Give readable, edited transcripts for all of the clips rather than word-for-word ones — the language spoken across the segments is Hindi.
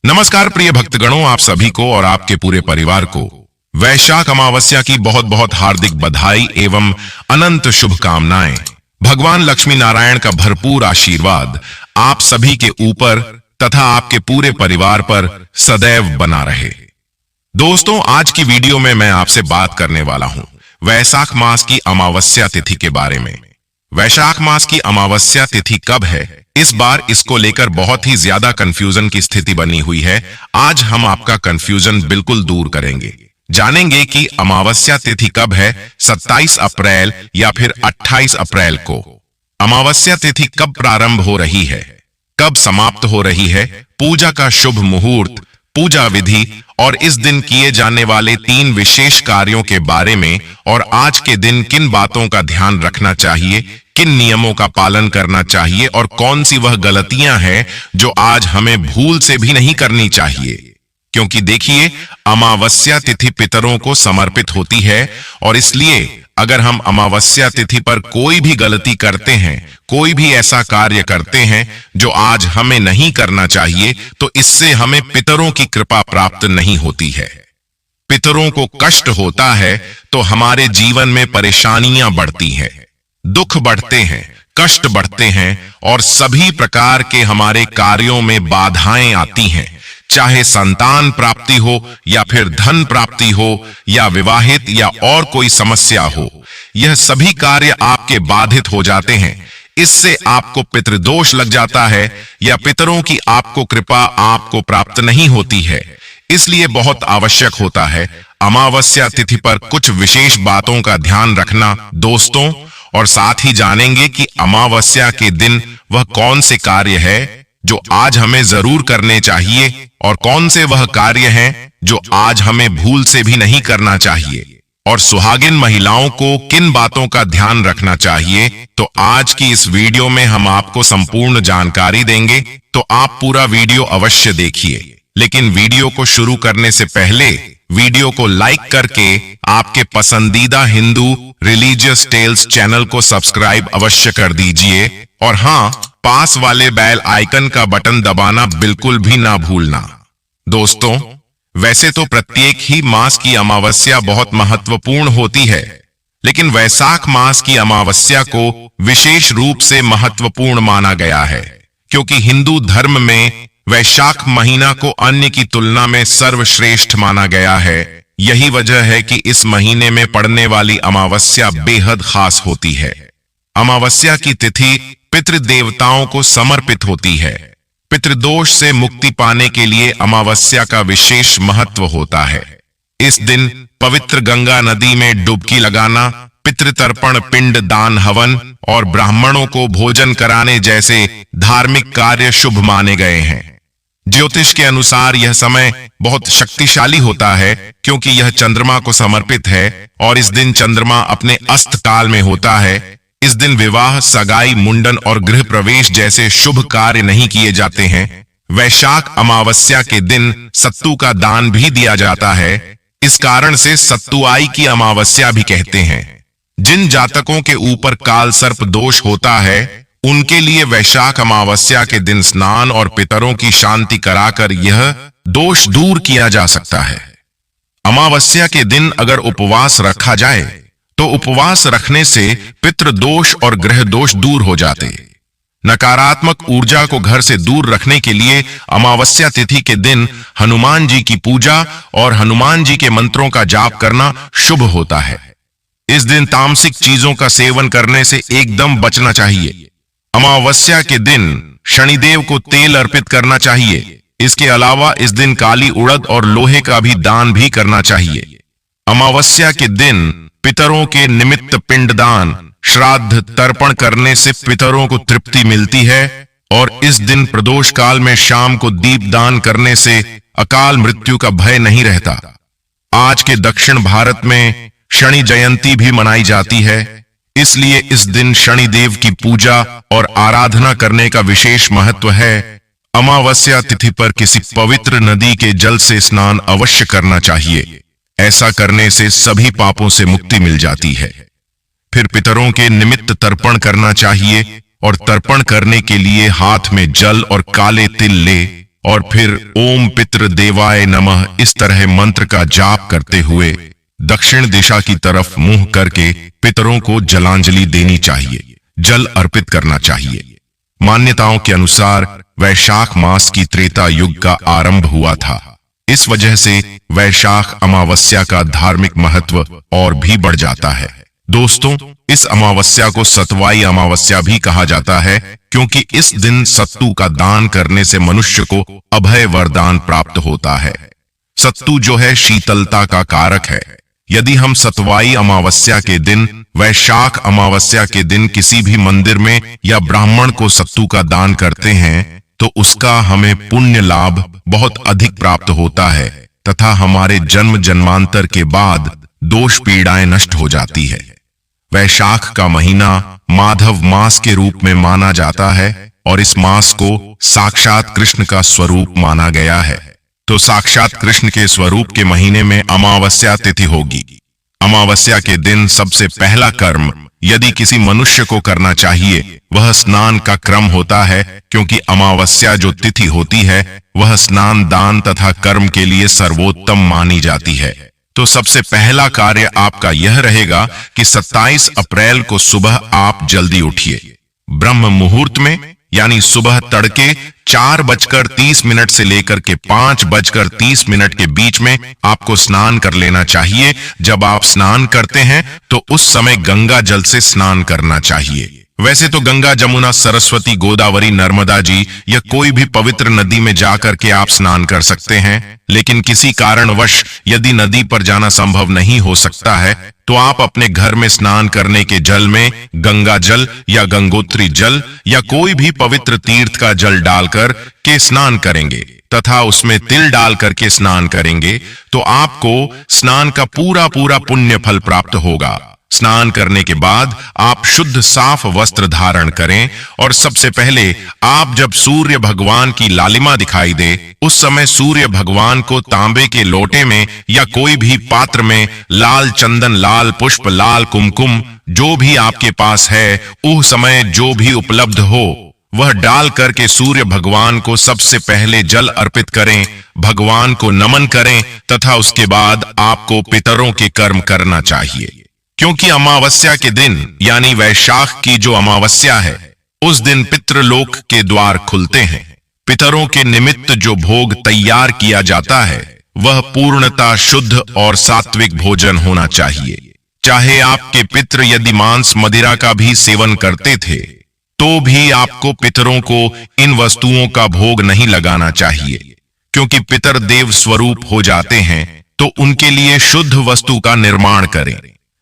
नमस्कार प्रिय भक्तगणों, आप सभी को और आपके पूरे परिवार को वैशाख अमावस्या की बहुत बहुत हार्दिक बधाई एवं अनंत शुभकामनाएं। भगवान लक्ष्मी नारायण का भरपूर आशीर्वाद आप सभी के ऊपर तथा आपके पूरे परिवार पर सदैव बना रहे। दोस्तों, आज की वीडियो में मैं आपसे बात करने वाला हूं वैशाख मास की अमावस्या तिथि के बारे में। वैशाख मास की अमावस्या तिथि कब है? इस बार इसको लेकर बहुत ही ज्यादा कंफ्यूजन की स्थिति बनी हुई है। आज हम आपका कंफ्यूजन बिल्कुल दूर करेंगे। जानेंगे कि अमावस्या तिथि कब है, 27 अप्रैल या फिर 28 अप्रैल को। अमावस्या तिथि कब प्रारंभ हो रही है, कब समाप्त हो रही है, पूजा का शुभ मुहूर्त, पूजा विधि और इस दिन किए जाने वाले 3 विशेष कार्यों के बारे में, और आज के दिन किन बातों का ध्यान रखना चाहिए, किन नियमों का पालन करना चाहिए और कौन सी वह गलतियां हैं जो आज हमें भूल से भी नहीं करनी चाहिए। क्योंकि देखिए, अमावस्या तिथि पितरों को समर्पित होती है और इसलिए अगर हम अमावस्या तिथि पर कोई भी गलती करते हैं, कोई भी ऐसा कार्य करते हैं जो आज हमें नहीं करना चाहिए, तो इससे हमें पितरों की कृपा प्राप्त नहीं होती है। पितरों को कष्ट होता है तो हमारे जीवन में परेशानियां बढ़ती हैं, दुख बढ़ते हैं, कष्ट बढ़ते हैं और सभी प्रकार के हमारे कार्यों में बाधाएं आती हैं। चाहे संतान प्राप्ति हो या फिर धन प्राप्ति हो या विवाहित या और कोई समस्या हो, यह सभी कार्य आपके बाधित हो जाते हैं। इससे आपको पितृदोष लग जाता है या पितरों की आपको कृपा आपको प्राप्त नहीं होती है। इसलिए बहुत आवश्यक होता है अमावस्या तिथि पर कुछ विशेष बातों का ध्यान रखना दोस्तों। और साथ ही जानेंगे कि अमावस्या के दिन वह कौन से कार्य है जो आज हमें जरूर करने चाहिए और कौन से वह कार्य हैं जो आज हमें भूल से भी नहीं करना चाहिए, और सुहागिन महिलाओं को किन बातों का ध्यान रखना चाहिए। तो आज की इस वीडियो में हम आपको संपूर्ण जानकारी देंगे, तो आप पूरा वीडियो अवश्य देखिए। लेकिन वीडियो को शुरू करने से पहले वीडियो को लाइक करके आपके पसंदीदा हिंदू रिलीजियस टेल्स चैनल को सब्सक्राइब अवश्य कर दीजिए, और हाँ, पास वाले बेल आइकन का बटन दबाना बिल्कुल भी ना भूलना। दोस्तों, वैसे तो प्रत्येक ही मास की अमावस्या बहुत महत्वपूर्ण होती है, लेकिन वैशाख मास की अमावस्या को विशेष रूप से महत्वपूर्ण माना गया है, क्योंकि हिंदू धर्म में वैशाख महीना को अन्य की तुलना में सर्वश्रेष्ठ माना गया है। यही वजह है कि इस महीने में पड़ने वाली अमावस्या बेहद खास होती है। अमावस्या की तिथि पितृदेवताओं को समर्पित होती है। पितृदोष से मुक्ति पाने के लिए अमावस्या का विशेष महत्व होता है। इस दिन पवित्र गंगा नदी में डुबकी लगाना, पितृतर्पण, पिंड दान, हवन और ब्राह्मणों को भोजन कराने जैसे धार्मिक कार्य शुभ माने गए हैं। ज्योतिष के अनुसार यह समय बहुत शक्तिशाली होता है, क्योंकि यह चंद्रमा को समर्पित है और इस दिन चंद्रमा अपने अस्त काल में होता है। इस दिन विवाह, सगाई, मुंडन और गृह प्रवेश जैसे शुभ कार्य नहीं किए जाते हैं। वैशाख अमावस्या के दिन सत्तू का दान भी दिया जाता है। इस कारण से सत्तुआई की अमावस्या भी कहते हैं। जिन जातकों के ऊपर काल सर्प दोष होता है, उनके लिए वैशाख अमावस्या के दिन स्नान और पितरों की शांति कराकर यह दोष दूर किया जा सकता है। अमावस्या के दिन अगर उपवास रखा जाए तो उपवास रखने से पितृ दोष और ग्रह दोष दूर हो जाते। नकारात्मक ऊर्जा को घर से दूर रखने के लिए अमावस्या तिथि के दिन हनुमान जी की पूजा और हनुमान जी के मंत्रों का जाप करना शुभ होता है। इस दिन तामसिक चीजों का सेवन करने से एकदम बचना चाहिए। अमावस्या के दिन शनिदेव को तेल अर्पित करना चाहिए। इसके अलावा इस दिन काली उड़द और लोहे का भी दान भी करना चाहिए। अमावस्या के दिन पितरों के निमित्त पिंडदान, श्राद्ध, तर्पण करने से पितरों को तृप्ति मिलती है, और इस दिन प्रदोष काल में शाम को दीप दान करने से अकाल मृत्यु का भय नहीं रहता। आज के दक्षिण भारत में शनि जयंती भी मनाई जाती है, इसलिए इस दिन शनि देव की पूजा और आराधना करने का विशेष महत्व है। अमावस्या तिथि पर किसी पवित्र नदी के जल से स्नान अवश्य करना चाहिए। ऐसा करने से सभी पापों से मुक्ति मिल जाती है। फिर पितरों के निमित्त तर्पण करना चाहिए, और तर्पण करने के लिए हाथ में जल और काले तिल ले और फिर ओम पितृ देवाय नमः इस तरह मंत्र का जाप करते हुए दक्षिण दिशा की तरफ मुंह करके पितरों को जलांजलि देनी चाहिए, जल अर्पित करना चाहिए। मान्यताओं के अनुसार वैशाख मास की त्रेता युग का आरंभ हुआ था। इस वजह से वैशाख अमावस्या का धार्मिक महत्व और भी बढ़ जाता है। दोस्तों, इस अमावस्या को सतवाई अमावस्या भी कहा जाता है, क्योंकि इस दिन सत्तू का दान करने से मनुष्य को अभय वरदान प्राप्त होता है। सत्तू जो है शीतलता का कारक है। यदि हम सतवाई अमावस्या के दिन, वैशाख अमावस्या के दिन किसी भी मंदिर में या ब्राह्मण को सत्तू का दान करते हैं, तो उसका हमें पुण्य लाभ बहुत अधिक प्राप्त होता है तथा हमारे जन्म जन्मांतर के बाद दोष पीड़ाएं नष्ट हो जाती है। वैशाख का महीना माधव मास के रूप में माना जाता है और इस मास को साक्षात कृष्ण का स्वरूप माना गया है। तो साक्षात कृष्ण के स्वरूप के महीने में अमावस्या तिथि होगी। अमावस्या के दिन सबसे पहला कर्म यदि किसी मनुष्य को करना चाहिए वह स्नान का क्रम होता है, क्योंकि अमावस्या जो तिथि होती है वह स्नान दान तथा कर्म के लिए सर्वोत्तम मानी जाती है। तो सबसे पहला कार्य आपका यह रहेगा कि 27 अप्रैल को सुबह आप जल्दी उठिए। ब्रह्म मुहूर्त में यानी सुबह तड़के 4:30 से लेकर के 5:30 के बीच में आपको स्नान कर लेना चाहिए। जब आप स्नान करते हैं तो उस समय गंगा जल से स्नान करना चाहिए। वैसे तो गंगा, जमुना, सरस्वती, गोदावरी, नर्मदा जी या कोई भी पवित्र नदी में जाकर के आप स्नान कर सकते हैं, लेकिन किसी कारणवश यदि नदी पर जाना संभव नहीं हो सकता है तो आप अपने घर में स्नान करने के जल में गंगा जल या गंगोत्री जल या कोई भी पवित्र तीर्थ का जल डालकर के स्नान करेंगे तथा उसमें तिल डाल करके स्नान करेंगे तो आपको स्नान का पूरा पुण्य फल प्राप्त होगा। स्नान करने के बाद आप शुद्ध साफ वस्त्र धारण करें और सबसे पहले आप जब सूर्य भगवान की लालिमा दिखाई दे उस समय सूर्य भगवान को तांबे के लोटे में या कोई भी पात्र में लाल चंदन, लाल पुष्प, लाल कुमकुम जो भी आपके पास है उस समय जो भी उपलब्ध हो वह डाल करके सूर्य भगवान को सबसे पहले जल अर्पित करें, भगवान को नमन करें तथा उसके बाद आपको पितरों के कर्म करना चाहिए। क्योंकि अमावस्या के दिन यानी वैशाख की जो अमावस्या है उस दिन पितृलोक के द्वार खुलते हैं। पितरों के निमित्त जो भोग तैयार किया जाता है वह पूर्णतः शुद्ध और सात्विक भोजन होना चाहिए। चाहे आपके पितृ यदि मांस मदिरा का भी सेवन करते थे तो भी आपको पितरों को इन वस्तुओं का भोग नहीं लगाना चाहिए, क्योंकि पितर देव स्वरूप हो जाते हैं। तो उनके लिए शुद्ध वस्तु का निर्माण करें।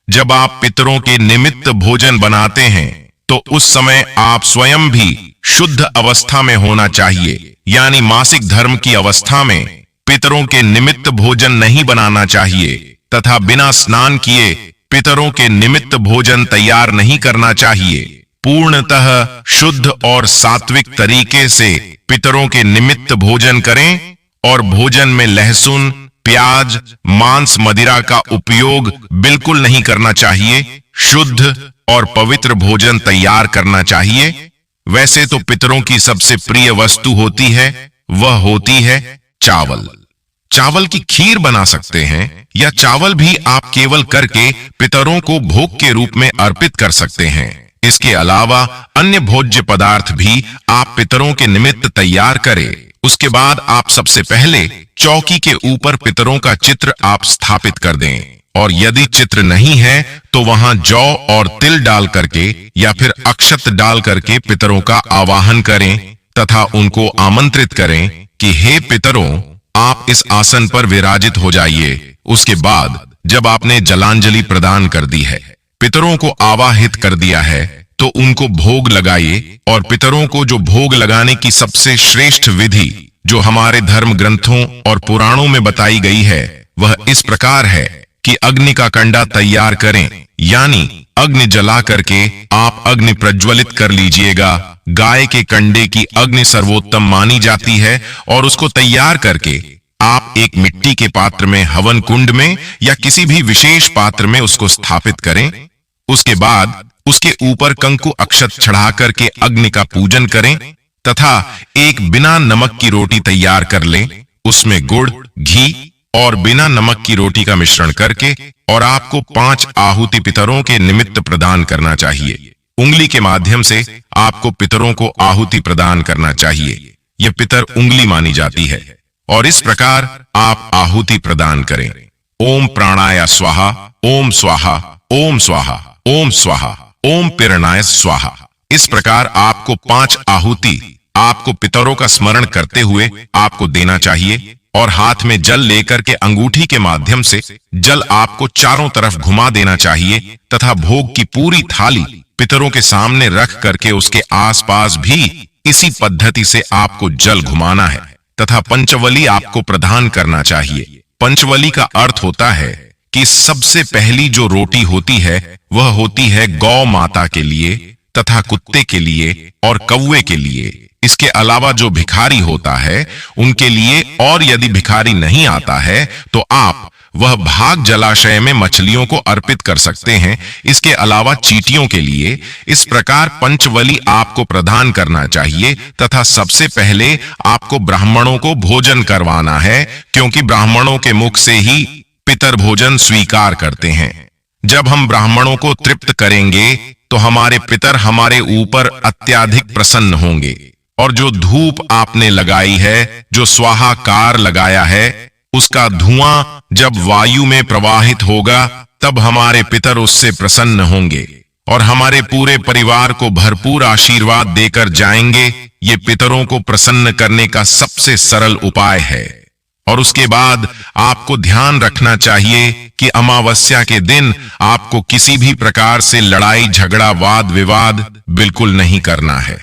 जब आप पितरों के निमित्त भोजन बनाते हैं तो उस समय आप स्वयं भी शुद्ध अवस्था में होना चाहिए, यानी मासिक धर्म की अवस्था में पितरों के निमित्त भोजन नहीं बनाना चाहिए तथा बिना स्नान किए पितरों के निमित्त भोजन तैयार नहीं करना चाहिए। पूर्णतः शुद्ध और सात्विक तरीके से पितरों के निमित्त भोजन करें और भोजन में लहसुन, प्याज, मांस, मदिरा का उपयोग बिल्कुल नहीं करना चाहिए। शुद्ध और पवित्र भोजन तैयार करना चाहिए। वैसे तो पितरों की सबसे प्रिय वस्तु होती है वह होती है चावल। चावल की खीर बना सकते हैं या चावल भी आप केवल करके पितरों को भोग के रूप में अर्पित कर सकते हैं। इसके अलावा अन्य भोज्य पदार्थ भी आप पितरों के निमित्त तैयार करें। उसके बाद आप सबसे पहले चौकी के ऊपर पितरों का चित्र आप स्थापित कर दें और यदि चित्र नहीं है तो वहां जौ और तिल डाल करके या फिर अक्षत डाल करके पितरों का आवाहन करें तथा उनको आमंत्रित करें कि हे पितरों, आप इस आसन पर विराजित हो जाइए। उसके बाद जब आपने जलांजलि प्रदान कर दी है, पितरों को आवाहित कर दिया है, तो उनको भोग लगाइए। और पितरों को जो भोग लगाने की सबसे श्रेष्ठ विधि जो हमारे धर्म ग्रंथों और पुराणों में बताई गई है वह इस प्रकार है कि अग्नि का कंडा तैयार करें, यानी अग्नि जला करके आप अग्नि प्रज्वलित कर लीजिएगा। गाय के कंडे की अग्नि सर्वोत्तम मानी जाती है और उसको तैयार करके आप एक मिट्टी के पात्र में, हवन कुंड में या किसी भी विशेष पात्र में उसको स्थापित करें। उसके बाद उसके ऊपर कंकु अक्षत चढ़ा करके अग्नि का पूजन करें तथा एक बिना नमक की रोटी तैयार कर लें। उसमें गुड़, घी और बिना नमक की रोटी का मिश्रण करके और आपको 5 आहुति पितरों के निमित्त प्रदान करना चाहिए। उंगली के माध्यम से आपको पितरों को आहुति प्रदान करना चाहिए। यह पितर उंगली मानी जाती है और इस प्रकार आप आहुति प्रदान करें। ओम प्राणाय स्वाहा, ओम स्वाहा, ओम स्वाहा, ओम स्वाहा, ओम पिरणाय स्वाहा। इस प्रकार आपको 5 आहुति आपको पितरों का स्मरण करते हुए आपको देना चाहिए और हाथ में जल लेकर के अंगूठी के माध्यम से जल आपको चारों तरफ घुमा देना चाहिए तथा भोग की पूरी थाली पितरों के सामने रख करके उसके आसपास भी इसी पद्धति से आपको जल घुमाना है तथा पंचवली आपको प्रदान करना चाहिए। पंचवली का अर्थ होता है कि सबसे पहली जो रोटी होती है वह होती है गौ माता के लिए तथा कुत्ते के लिए और कौवे के लिए। इसके अलावा जो भिखारी होता है उनके लिए, और यदि भिखारी नहीं आता है तो आप वह भाग जलाशय में मछलियों को अर्पित कर सकते हैं। इसके अलावा चींटियों के लिए। इस प्रकार पंचवली आपको प्रदान करना चाहिए तथा सबसे पहले आपको ब्राह्मणों को भोजन करवाना है, क्योंकि ब्राह्मणों के मुख से ही पितर भोजन स्वीकार करते हैं। जब हम ब्राह्मणों को तृप्त करेंगे तो हमारे पितर हमारे ऊपर अत्यधिक प्रसन्न होंगे और जो धूप आपने लगाई है, जो स्वाहाकार लगाया है, उसका धुआं जब वायु में प्रवाहित होगा तब हमारे पितर उससे प्रसन्न होंगे और हमारे पूरे परिवार को भरपूर आशीर्वाद देकर जाएंगे। ये पितरों को प्रसन्न करने का सबसे सरल उपाय है। और उसके बाद आपको ध्यान रखना चाहिए कि अमावस्या के दिन आपको किसी भी प्रकार से लड़ाई झगड़ा वाद विवाद बिल्कुल नहीं करना है।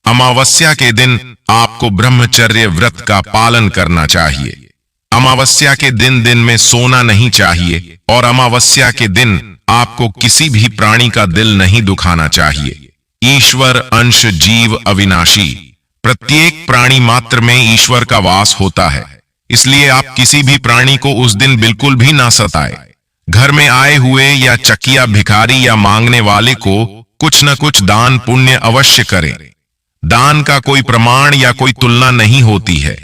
अमावस्या के दिन आपको ब्रह्मचर्य व्रत का पालन करना चाहिए। अमावस्या के दिन में सोना नहीं चाहिए और अमावस्या के दिन आपको किसी भी प्राणी का दिल नहीं दुखाना चाहिए। ईश्वर अंश जीव अविनाशी, प्रत्येक प्राणी मात्र में ईश्वर का वास होता है, इसलिए आप किसी भी प्राणी को उस दिन बिल्कुल भी ना सताए। घर में आए हुए या चकिया भिखारी या मांगने वाले को कुछ न कुछ दान पुण्य अवश्य करें। दान का कोई प्रमाण या कोई तुलना नहीं होती है।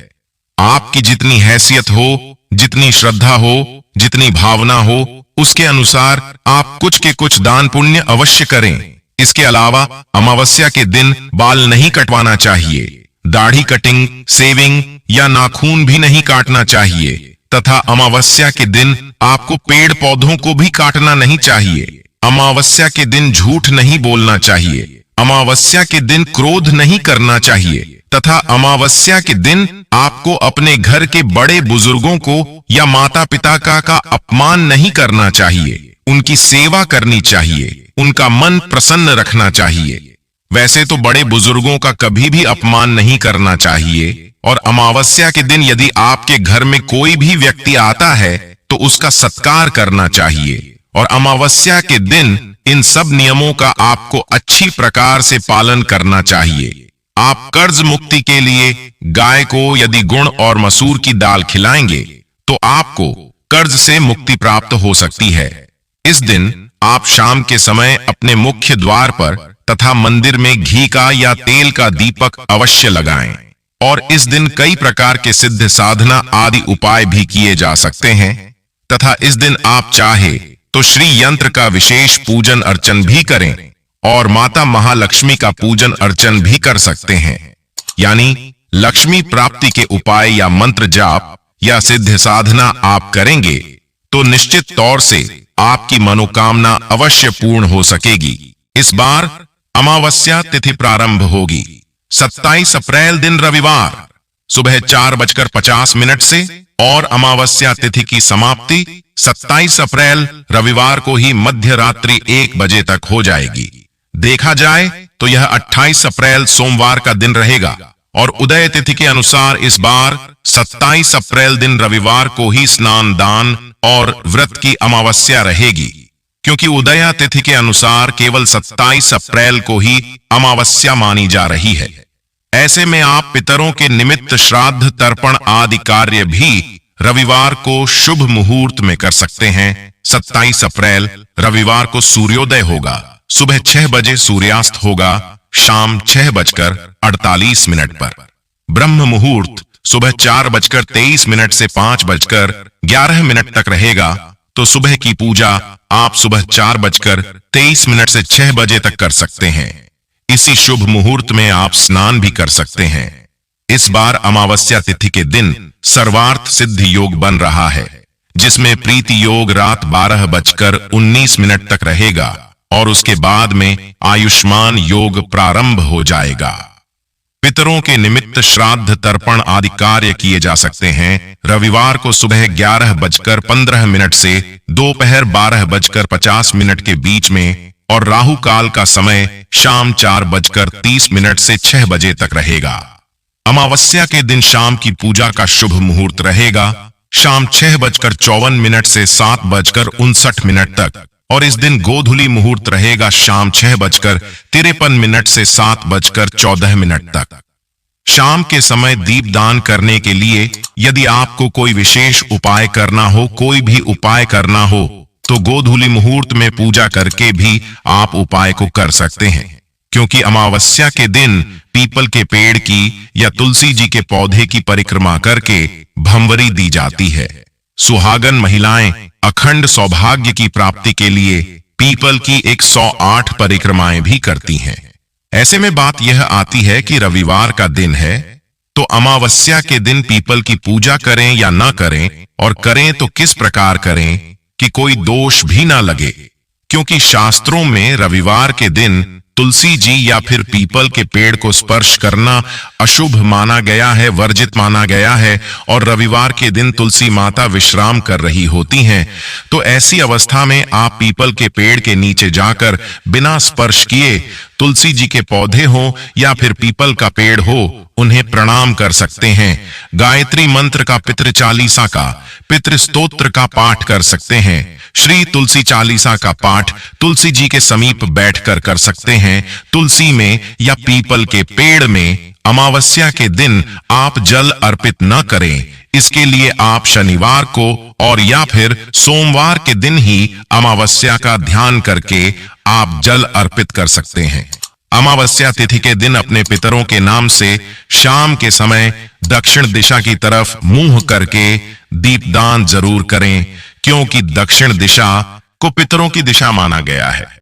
आपकी जितनी हैसियत हो, जितनी श्रद्धा हो, जितनी भावना हो, उसके अनुसार आप कुछ के कुछ दान पुण्य अवश्य करें। इसके अलावा अमावस्या के दिन बाल नहीं कटवाना चाहिए, दाढ़ी कटिंग, सेविंग या नाखून भी नहीं काटना चाहिए तथा अमावस्या के दिन आपको पेड़ पौधों को भी काटना नहीं चाहिए। अमावस्या के दिन झूठ नहीं बोलना चाहिए। अमावस्या के दिन क्रोध नहीं करना चाहिए तथा अमावस्या के दिन आपको अपने घर के बड़े बुजुर्गों को या माता पिता का अपमान नहीं करना चाहिए। उनकी सेवा करनी चाहिए, उनका मन प्रसन्न रखना चाहिए। वैसे तो बड़े बुजुर्गों का कभी भी अपमान नहीं करना चाहिए और अमावस्या के दिन यदि आपके घर में कोई भी व्यक्ति आता है तो उसका सत्कार करना चाहिए। और अमावस्या के दिन इन सब नियमों का आपको अच्छी प्रकार से पालन करना चाहिए। आप कर्ज मुक्ति के लिए गाय को यदि गुड़ और मसूर की दाल खिलाएंगे तो आपको कर्ज से मुक्ति प्राप्त हो सकती है। इस दिन आप शाम के समय अपने मुख्य द्वार पर तथा मंदिर में घी का या तेल का दीपक अवश्य लगाएं। और इस दिन कई प्रकार के सिद्ध साधना आदि उपाय भी किए जा सकते हैं तथा इस दिन आप चाहे तो श्री यंत्र का विशेष पूजन अर्चन भी करें और माता महालक्ष्मी का पूजन अर्चन भी कर सकते हैं। यानी लक्ष्मी प्राप्ति के उपाय या मंत्र जाप या सिद्ध साधना आप करेंगे तो निश्चित तौर से आपकी मनोकामना अवश्य पूर्ण हो सकेगी। इस बार अमावस्या तिथि प्रारंभ होगी 27 अप्रैल दिन रविवार सुबह 4:50 से और अमावस्या तिथि की समाप्ति 27 अप्रैल रविवार को ही मध्य रात्रि 1 बजे तक हो जाएगी। देखा जाए तो यह 28 अप्रैल सोमवार का दिन रहेगा और उदय तिथि के अनुसार इस बार 27 अप्रैल दिन रविवार को ही स्नान दान और व्रत की अमावस्या रहेगी, क्योंकि उदया तिथि के अनुसार केवल 27 अप्रैल को ही अमावस्या मानी जा रही है। ऐसे में आप पितरों के निमित्त श्राद्ध तर्पण आदि कार्य भी रविवार को शुभ मुहूर्त में कर सकते हैं। 27 अप्रैल रविवार को सूर्योदय होगा, सुबह 6 बजे सूर्यास्त होगा, शाम 6:48 पर। ब्रह्म मुहूर्त सुबह 4:23 से 5:11 तक रहेगा। तो सुबह की पूजा आप सुबह 4:23 से 6 बजे तक कर सकते हैं। इसी शुभ मुहूर्त में आप स्नान भी कर सकते हैं। इस बार अमावस्या तिथि के दिन सर्वार्थ सिद्ध योग बन रहा है, जिसमें प्रीति योग रात 12:19 तक रहेगा और उसके बाद में आयुष्मान योग प्रारंभ हो जाएगा। पितरों के निमित्त श्राद्ध तर्पण आदि कार्य किए जा सकते हैं। रविवार को सुबह 11:15 से दोपहर 12:50 के बीच में और राहु काल का समय शाम 4:30 से 6 बजे तक रहेगा। अमावस्या के दिन शाम की पूजा का शुभ मुहूर्त रहेगा शाम 6:54 से 7:59 तक और इस दिन गोधूली मुहूर्त रहेगा शाम 6:53 से 7:14 तक। शाम के समय दीपदान करने के लिए यदि आपको कोई विशेष उपाय करना हो, कोई भी उपाय करना हो, तो गोधूली मुहूर्त में पूजा करके भी आप उपाय को कर सकते हैं, क्योंकि अमावस्या के दिन पीपल के पेड़ की या तुलसी जी के पौधे की परिक्रमा करके भंवरी दी जाती है। सुहागन महिलाएं अखंड सौभाग्य की प्राप्ति के लिए पीपल की 108 परिक्रमाएं भी करती हैं। ऐसे में बात यह आती है कि रविवार का दिन है, तो अमावस्या के दिन पीपल की पूजा करें या ना करें, और करें तो किस प्रकार करें कि कोई दोष भी ना लगे, क्योंकि शास्त्रों में रविवार के दिन तुलसी जी या फिर पीपल के पेड़ को स्पर्श करना अशुभ माना गया है, वर्जित माना गया है, और रविवार के दिन तुलसी माता विश्राम कर रही होती हैं। तो ऐसी अवस्था में आप पीपल के पेड़ के नीचे जाकर बिना स्पर्श किए तुलसी जी के पौधे हो या फिर पीपल का पेड़ हो, उन्हें प्रणाम कर सकते हैं। गायत्री मंत्र का, पितृ चालीसा का, पितृ स्तोत्र का पाठ कर सकते हैं। श्री तुलसी चालीसा का पाठ तुलसी जी के समीप बैठकर कर सकते हैं। तुलसी में या पीपल के पेड़ में अमावस्या के दिन आप जल अर्पित न करें। इसके लिए आप शनिवार को और या फिर सोमवार के दिन ही अमावस्या का ध्यान करके आप जल अर्पित कर सकते हैं। अमावस्या तिथि के दिन अपने पितरों के नाम से शाम के समय दक्षिण दिशा की तरफ मुंह करके दीपदान जरूर करें, क्योंकि दक्षिण दिशा को पितरों की दिशा माना गया है।